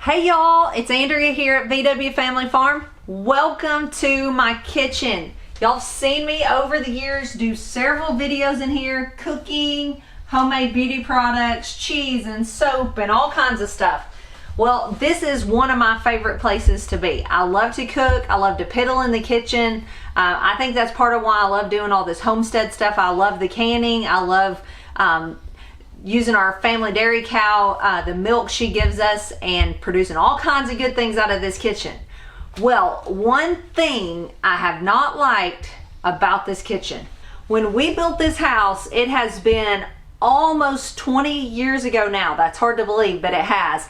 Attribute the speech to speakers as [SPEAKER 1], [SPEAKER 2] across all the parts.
[SPEAKER 1] Hey y'all, it's Andrea here at VW Family Farm. Welcome to my kitchen. Y'all have seen me over the years do several videos in here, cooking, homemade beauty products, cheese and soap and all kinds of stuff. Well, this is one of my favorite places to be. I love to cook, I love to piddle in the kitchen. I think that's part of why I love doing all this homestead stuff. I love the canning, I love using our family dairy cow, the milk she gives us, and producing all kinds of good things out of this kitchen. Well, one thing I have not liked about this kitchen, when we built this house, it has been almost 20 years ago now. That's hard to believe, but it has.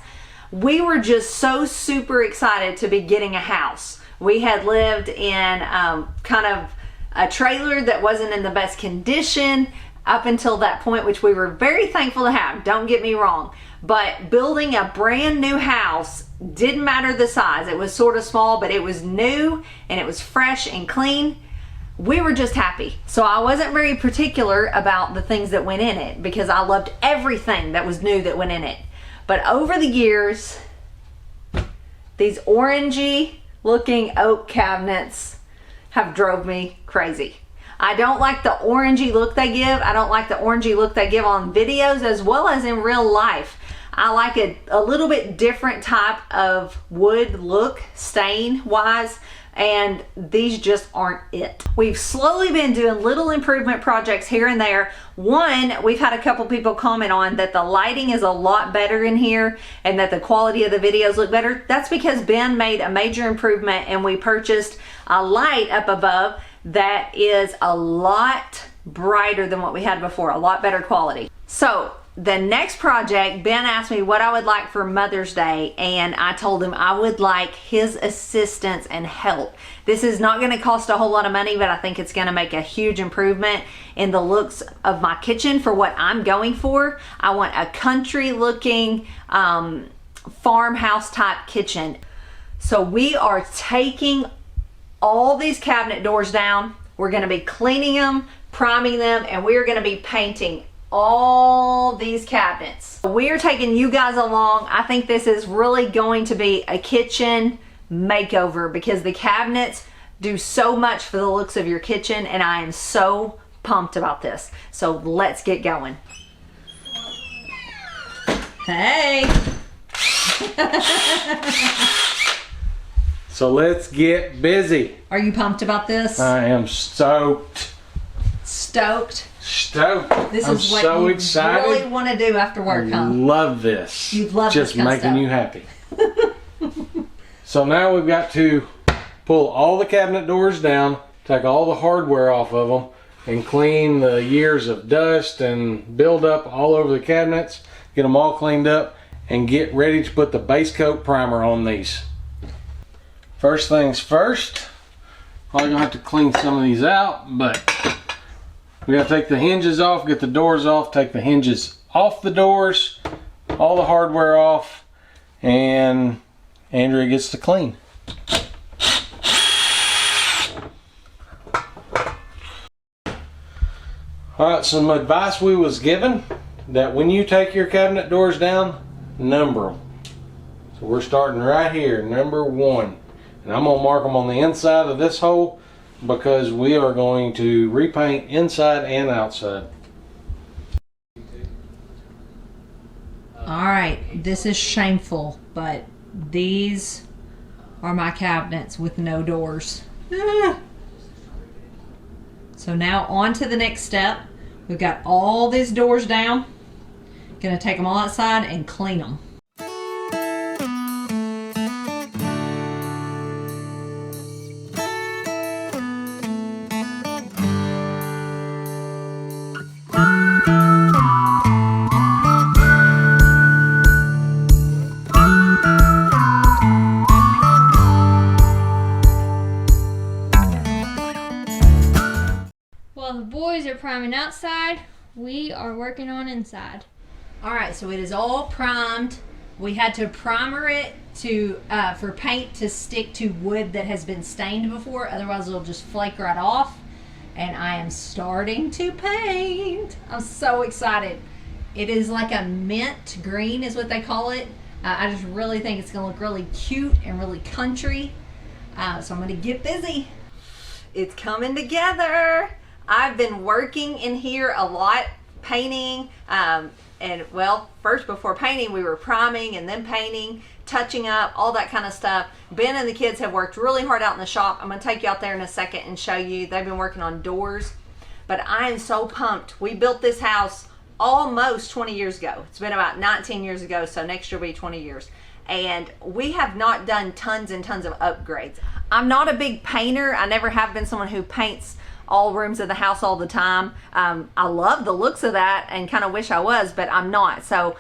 [SPEAKER 1] We were just so super excited to be getting a house. We had lived in kind of a trailer that wasn't in the best condition up until that point, which we were very thankful to have, don't get me wrong. But building a brand new house didn't matter the size. It was sort of small, but it was new and it was fresh and clean. We were just happy. So I wasn't very particular about the things that went in it because I loved everything that was new that went in it. But over the years, these orangey looking oak cabinets have drove me crazy. I don't like the orangey look they give. I don't like the orangey look they give on videos as well as in real life. I like a little bit different type of wood look, stain wise, and these just aren't it. We've slowly been doing little improvement projects here and there. One, we've had a couple people comment on that the lighting is a lot better in here and that the quality of the videos look better. That's because Ben made a major improvement and we purchased a light up above that is a lot brighter than what we had before, a lot better quality. So the next project, Ben asked me what I would like for Mother's Day, and I told him I would like his assistance and help. This is not going to cost a whole lot of money, but I think it's going to make a huge improvement in the looks of my kitchen for what I'm going for. I want a country looking farmhouse type kitchen. So we are taking all these cabinet doors down. We're going to be cleaning them, priming them, and we're going to be painting all these cabinets. We are taking you guys along. I think this is really going to be a kitchen makeover because the cabinets do so much for the looks of your kitchen, and I am so pumped about this. So let's get going. Hey.
[SPEAKER 2] So let's get busy.
[SPEAKER 1] Are you pumped about this?
[SPEAKER 2] I am stoked.
[SPEAKER 1] Stoked?
[SPEAKER 2] Stoked.
[SPEAKER 1] This
[SPEAKER 2] I'm
[SPEAKER 1] is what
[SPEAKER 2] so
[SPEAKER 1] you
[SPEAKER 2] excited.
[SPEAKER 1] really want to do after work, huh?
[SPEAKER 2] Love this.
[SPEAKER 1] You love
[SPEAKER 2] just
[SPEAKER 1] this kind of
[SPEAKER 2] making you happy. So now we've got to pull all the cabinet doors down, take all the hardware off of them, and clean the years of dust and build up all over the cabinets, get them all cleaned up, and get ready to put the base coat primer on these. First things first, probably gonna have to clean some of these out, but we gotta take the hinges off, get the doors off, take the hinges off the doors, all the hardware off, and Andrea gets to clean. Alright, some advice we was given that when you take your cabinet doors down, number them. So we're starting right here, number 1. And I'm going to mark them on the inside of this hole because we are going to repaint inside and outside.
[SPEAKER 1] Alright, this is shameful, but these are my cabinets with no doors. So now on to the next step. We've got all these doors down. Gonna take them all outside and clean them.
[SPEAKER 3] While the boys are priming outside, we are working on inside.
[SPEAKER 1] Alright, so it is all primed. We had to primer it to for paint to stick to wood that has been stained before, otherwise it'll just flake right off. And I am starting to paint. I'm so excited. It is like a mint green is what they call it, I just really think it's gonna look really cute and really country. So I'm gonna get busy. It's coming together. I've been working in here a lot, painting, and well, first before painting, we were priming and then painting, touching up, all that kind of stuff. Ben and the kids have worked really hard out in the shop. I'm gonna take you out there in a second and show you. They've been working on doors, but I am so pumped. We built this house almost 20 years ago. It's been about 19 years ago, so next year will be 20 years. And we have not done tons and tons of upgrades. I'm not a big painter. I never have been someone who paints all rooms of the house all the time. I love the looks of that and kind of wish I was, but I'm not. So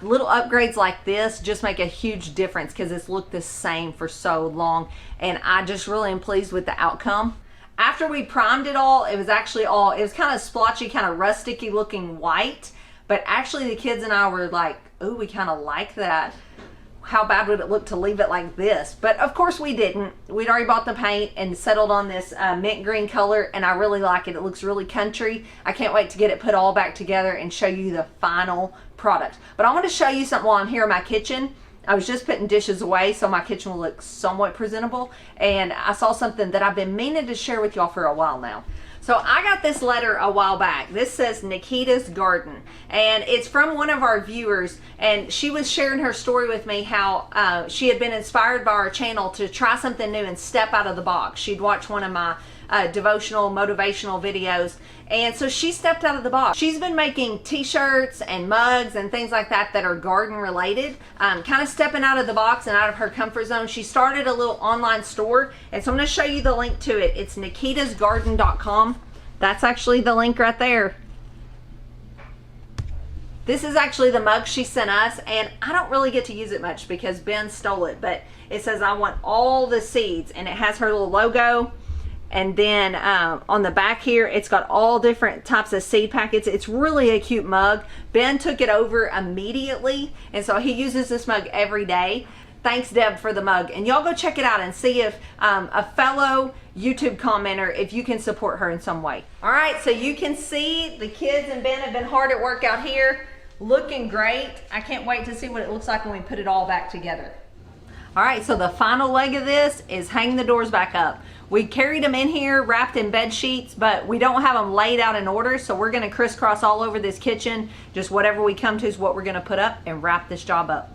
[SPEAKER 1] little upgrades like this just make a huge difference because it's looked the same for so long, and I just really am pleased with the outcome. After we primed it all, it was kind of splotchy, kind of rusticy looking white, but actually the kids and I were like, ooh, we kind of like that. How bad would it look to leave it like this? But of course we didn't. We'd already bought the paint and settled on this mint green color, and I really like it. It looks really country. I can't wait to get it put all back together and show you the final product. But I want to show you something while I'm here in my kitchen. I was just putting dishes away so my kitchen will look somewhat presentable, and I saw something that I've been meaning to share with y'all for a while now. So I got this letter a while back. This says Nikita's Garden, and it's from one of our viewers, and she was sharing her story with me how she had been inspired by our channel to try something new and step out of the box. She'd watched one of my devotional, motivational videos, and so she stepped out of the box. She's been making t-shirts and mugs and things like that that are garden related, kind of stepping out of the box and out of her comfort zone. She started a little online store, and so I'm going to show you the link to it. It's nikitasgarden.com. That's actually the link right there. This is actually the mug she sent us, and I don't really get to use it much because Ben stole it, but it says I want all the seeds, and it has her little logo. And then on the back here, it's got all different types of seed packets. It's really a cute mug. Ben took it over immediately, and so he uses this mug every day. Thanks, Deb, for the mug. And y'all go check it out and see if a fellow YouTube commenter, if you can support her in some way. All right, so you can see the kids and Ben have been hard at work out here. Looking great. I can't wait to see what it looks like when we put it all back together. All right, so the final leg of this is hang the doors back up. We carried them in here wrapped in bed sheets, but we don't have them laid out in order, so we're gonna crisscross all over this kitchen. Just whatever we come to is what we're gonna put up and wrap this job up.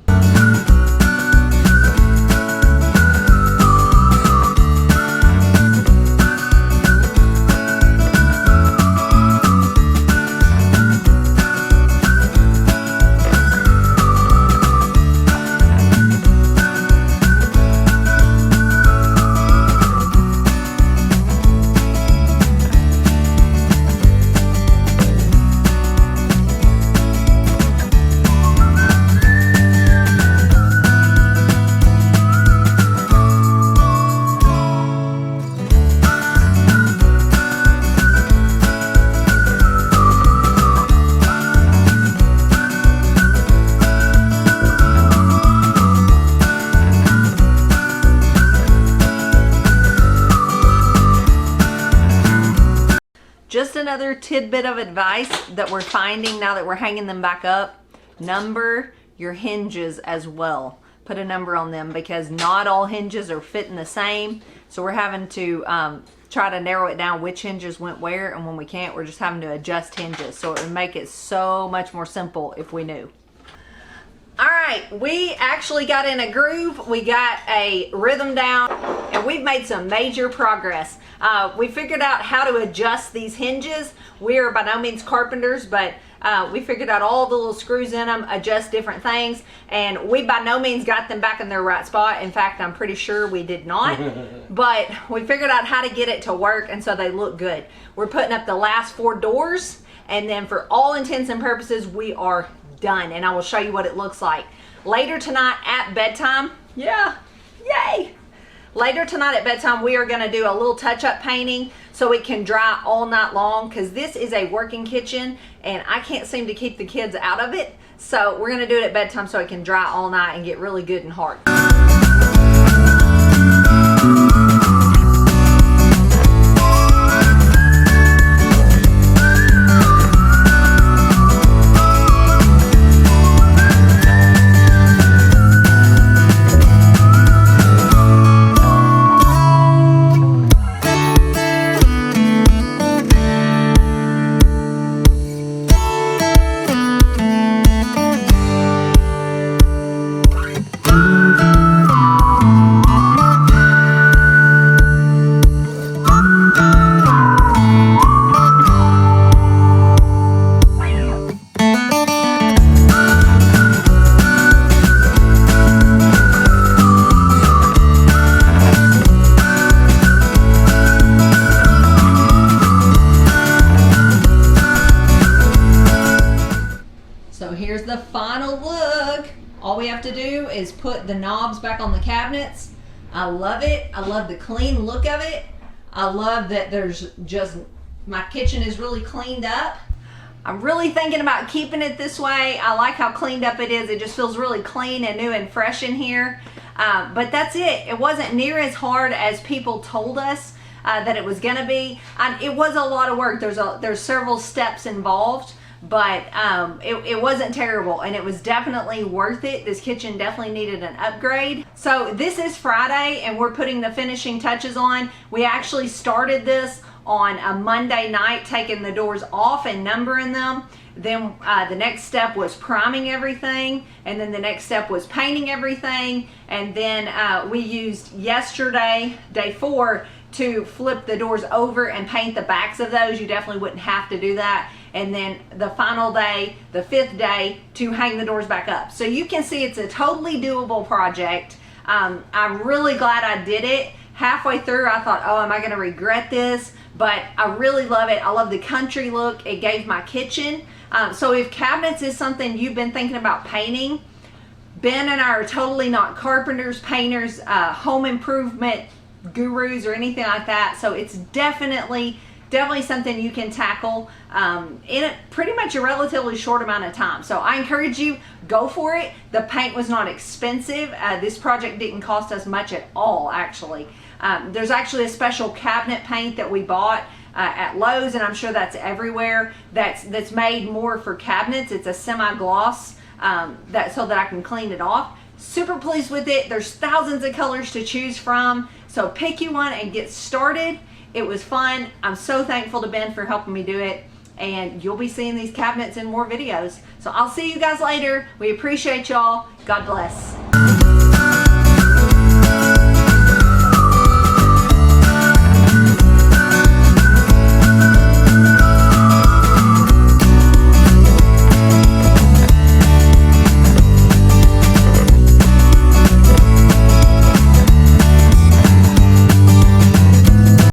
[SPEAKER 1] Just another tidbit of advice that we're finding now that we're hanging them back up: number your hinges as well. Put a number on them because not all hinges are fitting the same. So we're having to try to narrow it down which hinges went where, and when we can't, we're just having to adjust hinges. So it would make it so much more simple if we knew. All right, we actually got in a groove. We got a rhythm down, and we've made some major progress. We figured out how to adjust these hinges. We are by no means carpenters, but we figured out all the little screws in them, adjust different things, and we by no means got them back in their right spot. In fact, I'm pretty sure we did not, but we figured out how to get it to work, and so they look good. We're putting up the last 4 doors, and then for all intents and purposes, we are done, and I will show you what it looks like. Later tonight at bedtime, yay! Later tonight at bedtime, we are gonna do a little touch-up painting so it can dry all night long, because this is a working kitchen, and I can't seem to keep the kids out of it. So we're gonna do it at bedtime so it can dry all night and get really good and hard. is put the knobs back on the cabinets. I love it. I love the clean look of it. I love that there's just, my kitchen is really cleaned up. I'm really thinking about keeping it this way. I like how cleaned up it is. It just feels really clean and new and fresh in here. But that's it. It wasn't near as hard as people told us that it was gonna be. It was a lot of work. There's several steps involved, but it wasn't terrible, and it was definitely worth it. This kitchen definitely needed an upgrade. So this is Friday, and we're putting the finishing touches on. We actually started this on a Monday night, taking the doors off and numbering them. Then the next step was priming everything, and then the next step was painting everything, and then we used yesterday, day 4, to flip the doors over and paint the backs of those. You definitely wouldn't have to do that. And then the final day, the 5th day, to hang the doors back up. So you can see it's a totally doable project. I'm really glad I did it. Halfway through I thought, oh, am I gonna regret this? But I really love it. I love the country look it gave my kitchen. So if cabinets is something you've been thinking about painting, Ben and I are totally not carpenters, painters, home improvement gurus or anything like that. So it's definitely something you can tackle in pretty much a relatively short amount of time. So I encourage you, go for it. The paint was not expensive. This project didn't cost us much at all, actually. There's actually a special cabinet paint that we bought at Lowe's, and I'm sure that's everywhere, that's made more for cabinets. It's a semi-gloss so that I can clean it off. Super pleased with it. There's thousands of colors to choose from, so pick you one and get started. It was fun. I'm so thankful to Ben for helping me do it, and you'll be seeing these cabinets in more videos. So I'll see you guys later. We appreciate y'all. God bless.